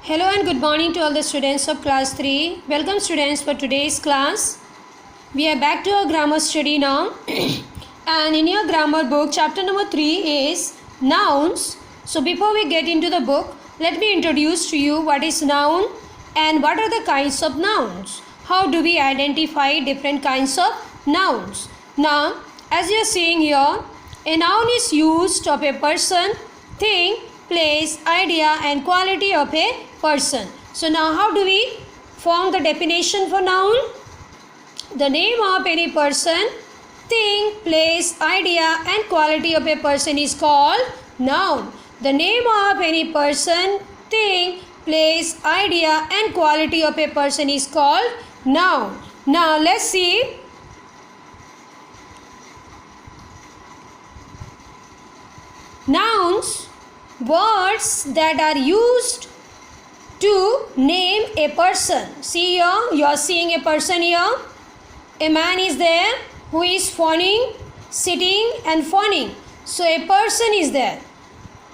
Hello and good morning to all the students of class 3. Welcome students for today's class. We are back to our grammar study now. And in your grammar book, chapter number 3 is nouns. So before we get into the book, let me introduce to you what is noun and what are the kinds of nouns. How do we identify different kinds of nouns? Now, as you are seeing here, a noun is used of a person, thing, place, idea and quality of a person. So now how do we form the definition for noun? The name of any person, thing, place, idea and quality of a person is called noun. The name of any person, thing, place, idea and quality of a person is called noun. Now let's see. Nouns, words that are used to name a person. See here, you are seeing a person here. A man is there who is fawning, sitting and fawning. So a person is there.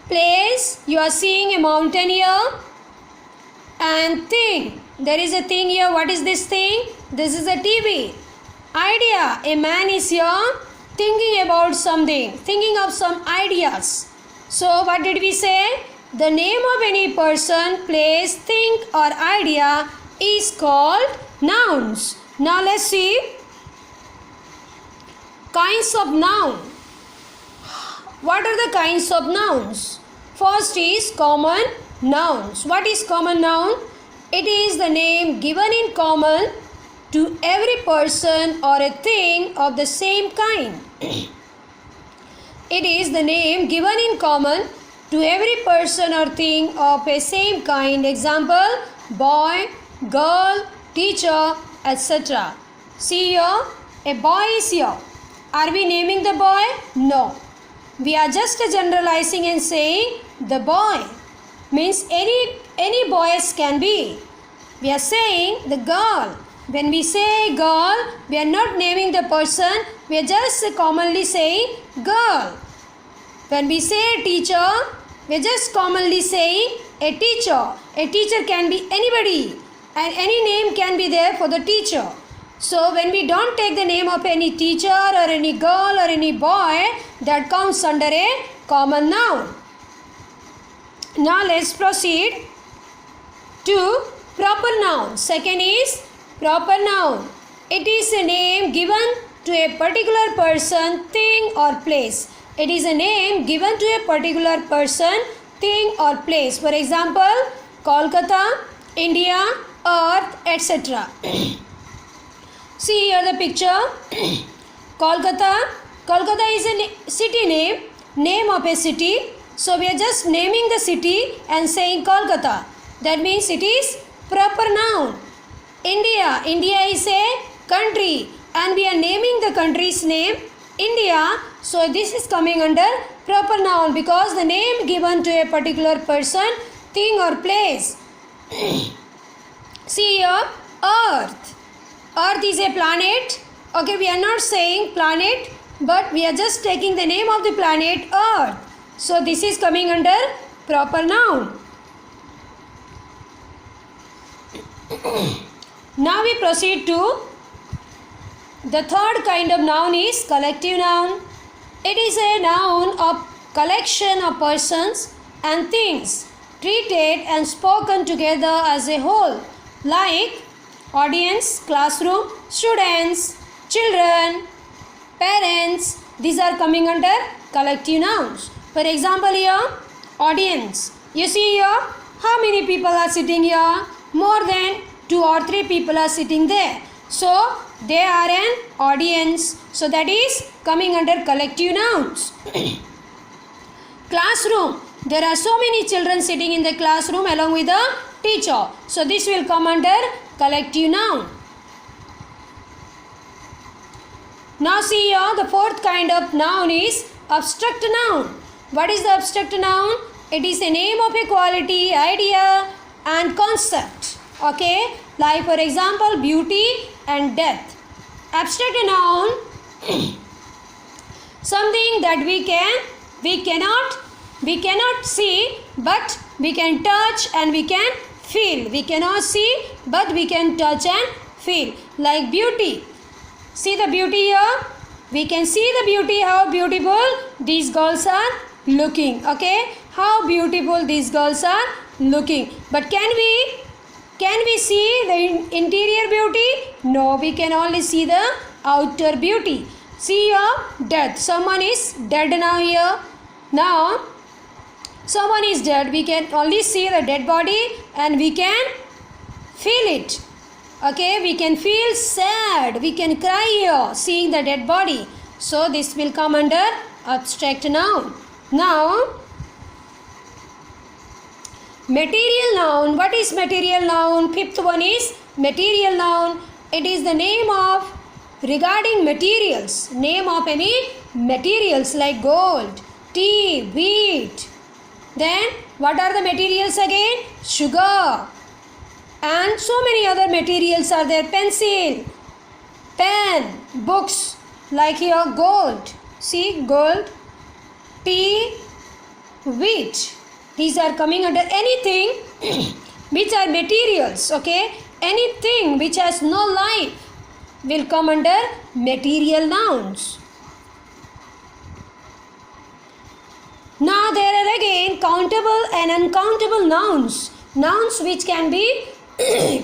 Place, you are seeing a mountain here. And thing, there is a thing here. What is this thing? This is a TV. Idea, a man is here thinking about something, thinking of some ideas. So what did we say? The name of any person, place, thing or idea is called nouns. Now let's see kinds of noun. What are the kinds of nouns? First is common nouns. What is common noun? It is the name given in common to every person or a thing of the same kind. It is the name given in common to every person or thing of a same kind. Example, boy, girl, teacher, etc. See here, a boy is here. Are we naming the boy? No. We are just generalizing and saying the boy. Means any boys can be. We are saying the girl. When we say girl, we are not naming the person. We are just commonly saying girl. When we say teacher, we are just commonly saying a teacher. A teacher can be anybody and any name can be there for the teacher. So when we don't take the name of any teacher or any girl or any boy, that comes under a common noun. Now let's proceed to proper noun. Second is proper noun. It is a name given to a particular person, thing or place. It is a name given to a particular person, thing or place. For example, Kolkata, India, Earth, etc. See here the picture. Kolkata. Kolkata is a city name of a city. So we are just naming the city and saying Kolkata. That means it is proper noun. India. India is a country and we are naming the country's name India. So this is coming under proper noun because the name given to a particular person, thing or place. See here, Earth. Earth is a planet. Okay, we are not saying planet, but we are just taking the name of the planet Earth. So this is coming under proper noun. Now we proceed to the third kind of noun is collective noun. It is a noun of collection of persons and things treated and spoken together as a whole, like audience, classroom, students, children, parents. These are coming under collective nouns. For example here, audience. You see here, how many people are sitting here? More than 2 or 3 people are sitting there. So they are an audience. So that is coming under collective nouns. Classroom. There are so many children sitting in the classroom along with the teacher. So this will come under collective noun. Now see here, the fourth kind of noun is abstract noun. What is the abstract noun? It is a name of a quality, idea and concept. Okay, like for example, beauty and death. Abstract noun, something that we cannot see, but we can touch and we can feel. We cannot see, but we can touch and feel. Like beauty. See the beauty here? We can see the beauty, how beautiful these girls are looking. Okay? How beautiful these girls are looking. But can we see the interior beauty? No, we can only see the outer beauty. See here, death. Someone is dead now here. Now, someone is dead. We can only see the dead body and we can feel it. Okay, we can feel sad. We can cry here seeing the dead body. So, this will come under abstract noun. Now, material noun. What is material noun? Fifth one is material noun. It is the name of regarding materials. Name of any materials like gold, tea, wheat. Then what are the materials again? Sugar. And so many other materials are there. Pencil, pen, books. Like here gold. See gold, tea, wheat. These are coming under anything which are materials. Okay. Anything which has no life will come under material nouns. Now there are again countable and uncountable nouns. Nouns which can be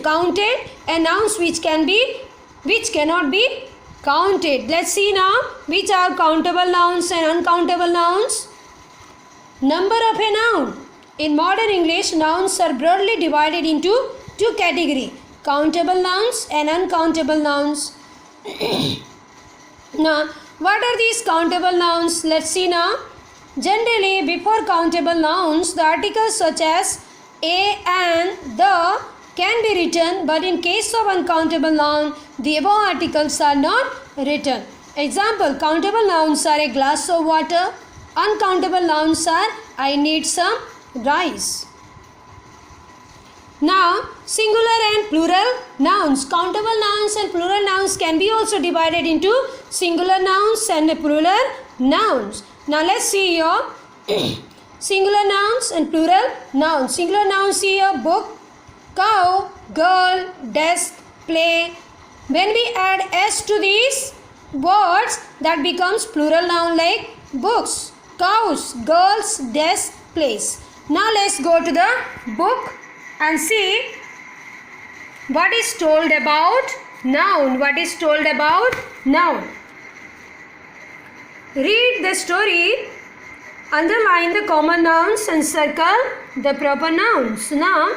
counted and nouns which cannot be counted. Let's see now which are countable nouns and uncountable nouns. Number of a noun. In modern English, nouns are broadly divided into two categories. Countable nouns and uncountable nouns. Now, what are these countable nouns? Let's see now. Generally, before countable nouns, the articles such as a and the can be written, but in case of uncountable noun, the above articles are not written. Example, countable nouns are a glass of water. Uncountable nouns are I need some rice. Now, singular and plural nouns. Countable nouns and plural nouns can be also divided into singular nouns and plural nouns. Now, let's see here singular nouns and plural nouns. Singular nouns here book, cow, girl, desk, play. When we add s to these words, that becomes plural noun like books, cows, girls, desk, plays. Now, let's go to the book and see what is told about noun. What is told about noun? Read the story, underline the common nouns and circle the proper nouns. Now,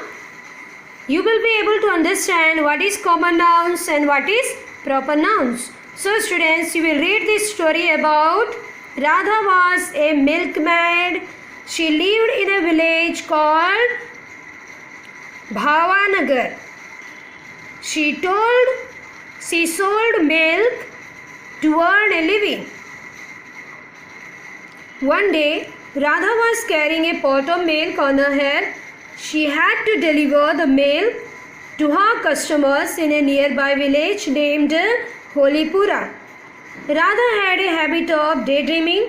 you will be able to understand what is common nouns and what is proper nouns. So, students, you will read this story about Radha was a milkmaid. She lived in a village called Bhavanagar. She sold milk to earn a living. One day, Radha was carrying a pot of milk on her head. She had to deliver the milk to her customers in a nearby village named Holipura. Radha had a habit of daydreaming.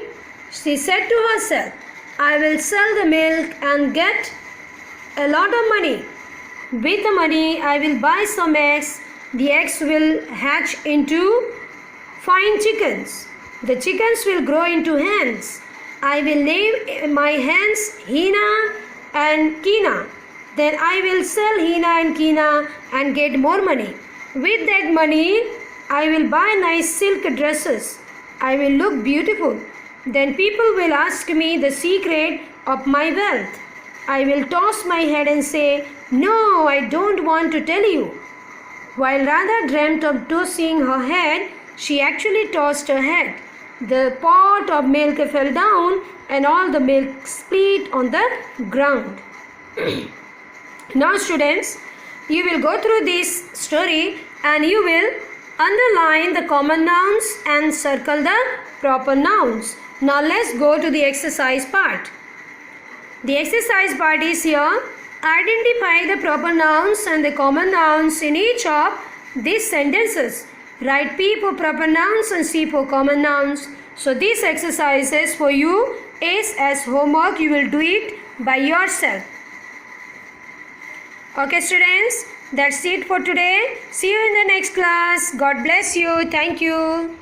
She said to herself, I will sell the milk and get a lot of money. With the money, I will buy some eggs. The eggs will hatch into fine chickens. The chickens will grow into hens. I will name my hens Hina and Kina. Then I will sell Hina and Kina and get more money. With that money, I will buy nice silk dresses. I will look beautiful. Then people will ask me the secret of my wealth. I will toss my head and say, no, I don't want to tell you. While Radha dreamt of tossing her head, she actually tossed her head. The pot of milk fell down and all the milk split on the ground. Now, students, you will go through this story and you will underline the common nouns and circle the proper nouns. Now, let's go to the exercise part. The exercise part is here. Identify the proper nouns and the common nouns in each of these sentences. Write P for proper nouns and C for common nouns. So, this exercise is for you is as homework. You will do it by yourself. Okay, students, that's it for today. See you in the next class. God bless you. Thank you.